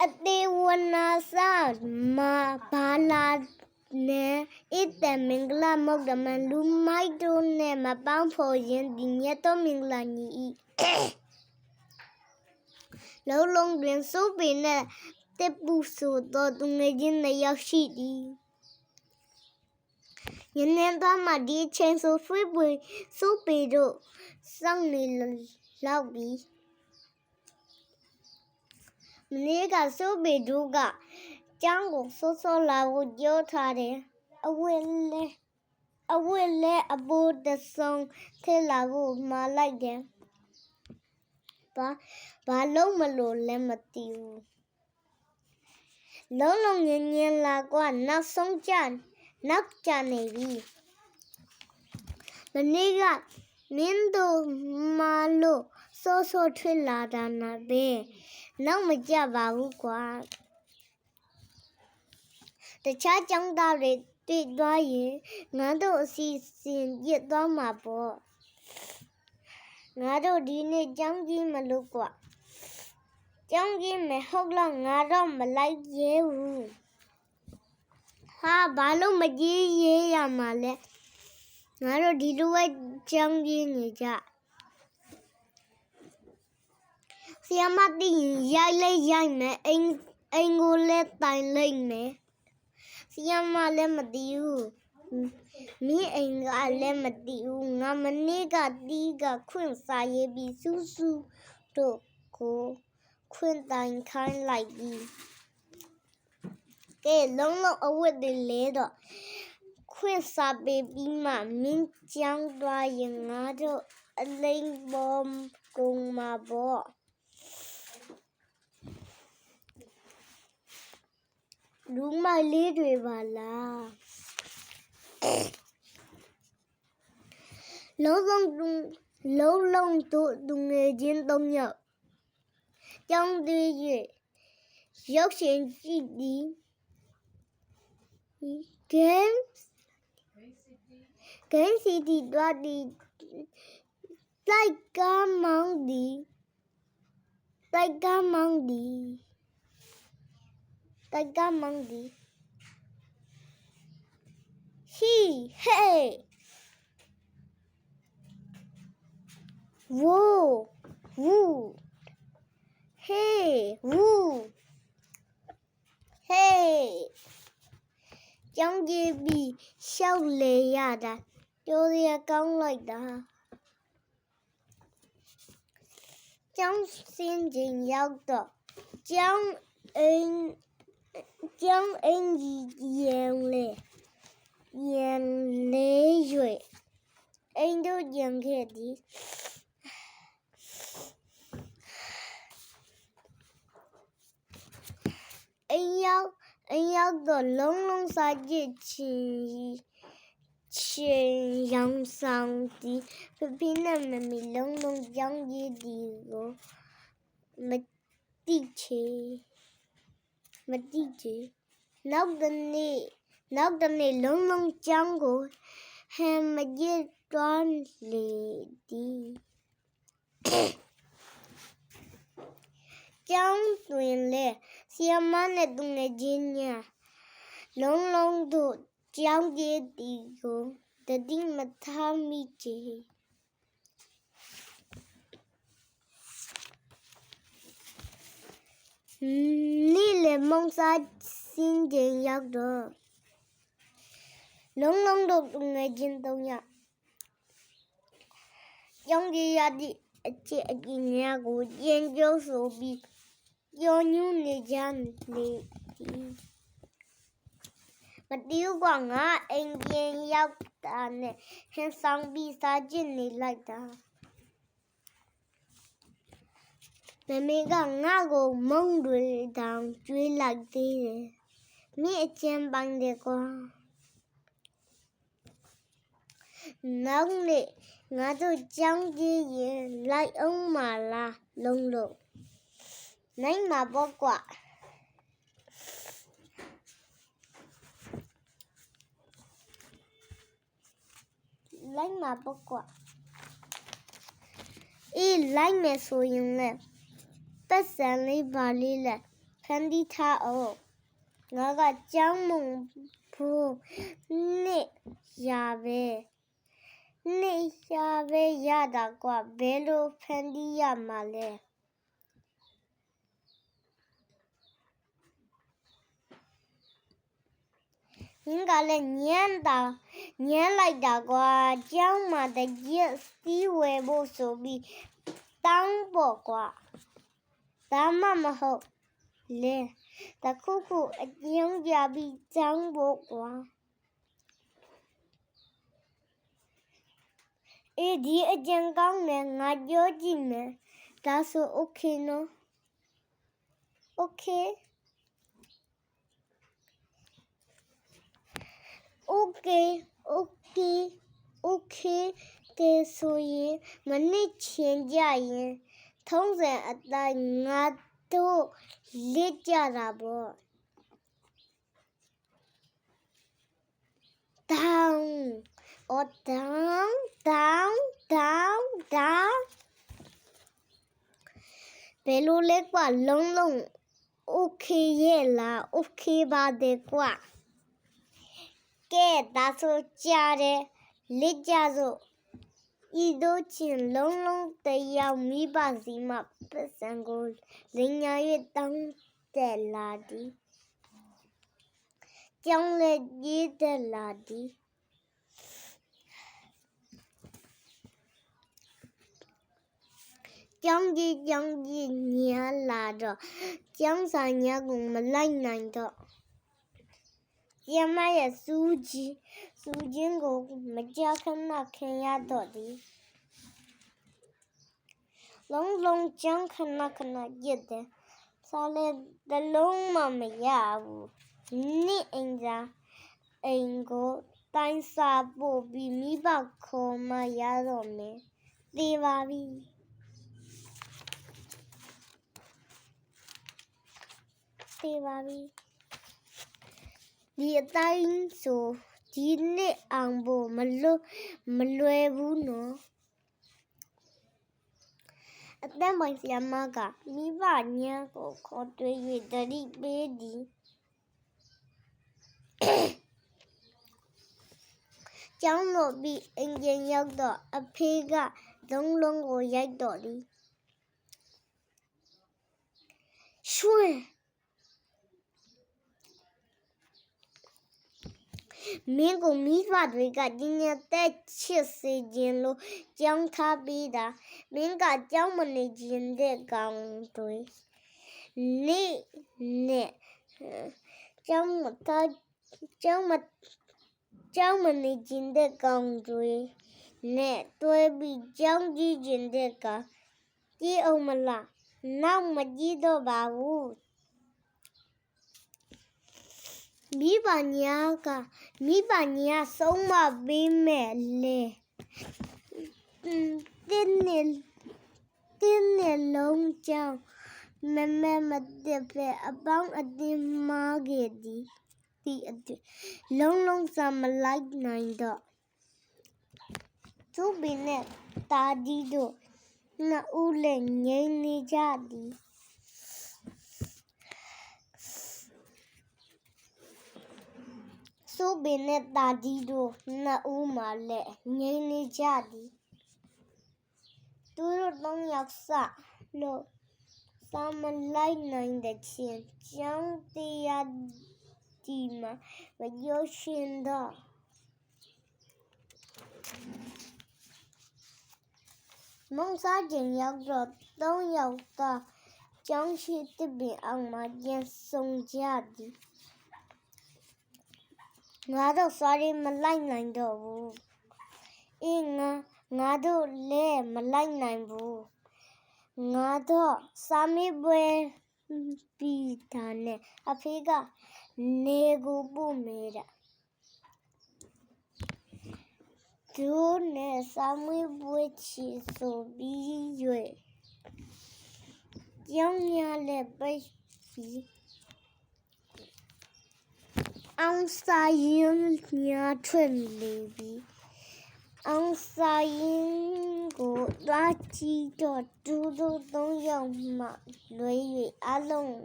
Ate wana sa ma bala ne ite mingla mogda man lumai do ne ma bang pho yin di nyet to mingla ni I Lâu long biển số biển nè Tết bù sổ to tung nghe dân nàyရောက်ရှိđi Nhân nên ta mà đi trên số phí bùi số bì độ Xong này lâu bí Mình cả số bì độ cả Chẳng cũng số là vô dô thà đấy A quên lệ a bố đợt xong Thế là vô mà lại đấy Bà lâu mà lộ lên mà tiêu Lâu lòng nhiên là quả nắp sống chán Nắp chán này đi Mình đi gặp Miễn đồ mà lộ Số thuê là đà nà bê Nắp mà chá bà hú quả Để chá chẳng đào để tuyệt đoá yế Ngã đồ xì xin yết đoá mà bó Ngã đồ đi nê chẳng gì mà lộ quả Chẳng gì mà hốc là ngã đồ mà lại dễ hù Ha bà lúc mà dễ à mà lẽ Ngã đồ đi lúc ấy chẳng gì nhỉ chạ Xìa mắt đi dạy lấy dạy mẹ Anh ngô lê tài lên mẹ Xìa mà lê mà đi hù Mi anh gà lê mà đi hù Ngã mà nê gà đi gà khuyên xa yê bì su Đồ cô khuyên tàn khăn lại đi Cái lông ở quê đi lê đó Khuyên xa bê bì mà mình chẳng đoà yê ngã đồ Lên bom cùng mà bỏ Đúng mà lê rồi bà là Lâu lông tụ đúng nghề dân đông nhậu Trong đi dễ Dốc xin chị đi Kém xì đi đoạt đi Tay ca mang đi Tay ca mang đi Tay ca mang đi Hi hey Woo Woo Hey Woo Hey Trong gì bị sao lệ à đã Cho đi con lại đã Trong xin trình giao tổ Trong anh Yên lệ rồi Anh đâu yên kìa đi Anh yêu tổ lông xa dễ chuyện yang sang đi Bởi vì nè mà mình lông yang dễ đi rồi Mà đi chế Nóc đần này lông chẳng rồi Hè mà dễ đoán lệ đi Chẳng tuyển lệ Xìa mà nè tụi nghe dên nha Lông tụ chẳng dễ đi rồi Để đi mà tham mi chế Ní lệ mong xa xin dên giác đó Lông tụ tụi nghe dên tao nha Chẳng dễ ra đi Chị nhà của dên cho số bị Do nhu nè dàn lệ đi Mà điêu quảng á anh dên giác ta nè Hèn sang bi xa dên nè lại ta Mẹ mẹ gà ngã gồ mong đuổi đàng truy lại đi nè Mẹ chém băng đề qua Nóng nè Ngã tôi chẳng gì lại ông mà là lông lộ Nánh mà bỏ quả Lánh mà bỏ quả Y lánh mẹ số yên lệ Tất sản lấy bà lý lệ န်တီးထားအောင်ငါကကျောင်းမုံဖို့နှစ်ရာပဲရတာကွာဘယ်လိုဖန်တီးရမှာလဲမင်းကလည်းညံလိုက်တာကွာကျောင်းမှာတရက်စီးဝယ်ဖို့ဆိုပြီးတောင်းပေါ့ကွာဒါမှမဟုတ်လေတခုအကျဉ်းကြပြီးတောင်းဖို့ကွာဒီအကျဉ်းကောင်းတယ်ငါပြောကြည့်မယ်ဒါဆိုโอเคနော်โอเคကဲဆိုရင်မနစ်ချင်ကြရင်ထုံးစံအတိုင်းငါတို့လက်ကြတာပေါ့တောင်းဘယ်လိုလဲကွာလုံးโอเคရဲ့လားโอเคပါတယ်ကွာကဲဒါဆိုကြားတယ်လက်ကြစို့ဤတို့ချင်းလုံးတရားမိပါစီမပတ်စံကိုလင်ညာ၍တောင်းတက်လာသည်ကျောင်းလက်ကြီးတက်လာသည်ကျောင်းကြီးညာလာတော့ကျောင်းစာညာကိုမလိုက်နိုင်တော့ကျမရဲ့စူးချင်းကိုမကြာခဏခင်ရတော့သည်လုံးကျောင်းခဏရစ်တယ်စားလဲတလုံးမှမရဘူးနေ့အိမ်ကိုတိုင်းစားပို့ပြီးမိဘခေါ်မှရတော့မယ်သေပါပြီဒီအတိုင်းဆိုဒီနှစ်အောင်ဖို့မလွယ်ဘူးနော်အတန်းပိုင်ဆရာမကမိဘညာကိုခေါ်တွေ့၍တတိပေးသည်ကျောင်းလို့ပြီးအင်ဂျင်ရောက်တော့အဖေကလုံးကိုရိုက်တော့သည်ရွှဲမင်းကိုမိဘတွေကညတက်ချစ်စေခြင်းလို့ကြောင်းထားပြီးတာမင်းကကြောင်းမနေခြင်းတဲ့ကောင်တွေနေ့နဲ့ကြောင်းမနေခြင်းတဲ့ကောင်တွေနဲ့တွဲပြီးကြောင်းကြည့်ခြင်းတဲ့ကကြည့်အောင်မလားနောက်မကြည့်တော့ပါဘူးမိဘညာဆုံးမပေးမယ်လေတင်းနဲ့လုံးကြောင်းမတက်ပဲအပေါင်းအတင်းမားခဲ့သည်ဒီအတွက်လုံးစမလိုက်နိုင်တော့သူပင်နဲ့တာဒီတို့နှစ်ဦးလည်းငြိမ်နေကြသည်သူပင်နဲ့တာဒီတို့နှစ်ဦးမှလည်းငြိမ်နေကြသည်သူတို့သုံးယောက်စလို့စာမလိုက်နိုင်တဲ့ချင်းကျောင်းတရားဒီမှာမပြောရှင်တော့မုံစားခြင်းရောက်တော့သုံးယောက်သားကျောင်းရှိတစ်ပင်အောင်မှပြန်ဆုံကြသည်ငါတို့စာရီမလိုက်နိုင်တော့ဘူးငါတို့လည်းမလိုက်နိုင်ဘူးငါတို့စာမေးပွဲပြီးတာနဲ့အဖေကနေကိုပို့မေးတာတို့နဲ့စာမေးပွဲချီဆိုပြီး၍ကျောင်းရလည်းပိတ်ပြီးအောင်စာရင်ညာထွက်နေပြီအောင်စာရင်ကိုသွားကြည့်တော့သူတို့သုံးယောက်မှလွဲ၍အလုံး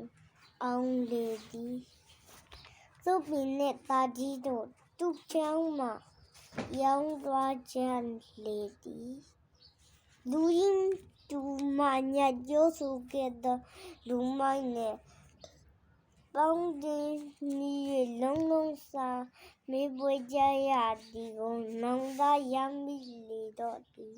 အောင်လေသည်သုတ်ပင်နှင့်တာကြီးတို့သူ့ချောင်းမှရောင်းသွားကြလေသည်လူရင်းသူမညကျိုးစုခဲ့သောလူမိုက်နှင့်ပေါင်းတင်နီ၍လုံးလုံးစားမေးပွဲကြရသည်ကိုနောင်သားရမိလေတော့သည်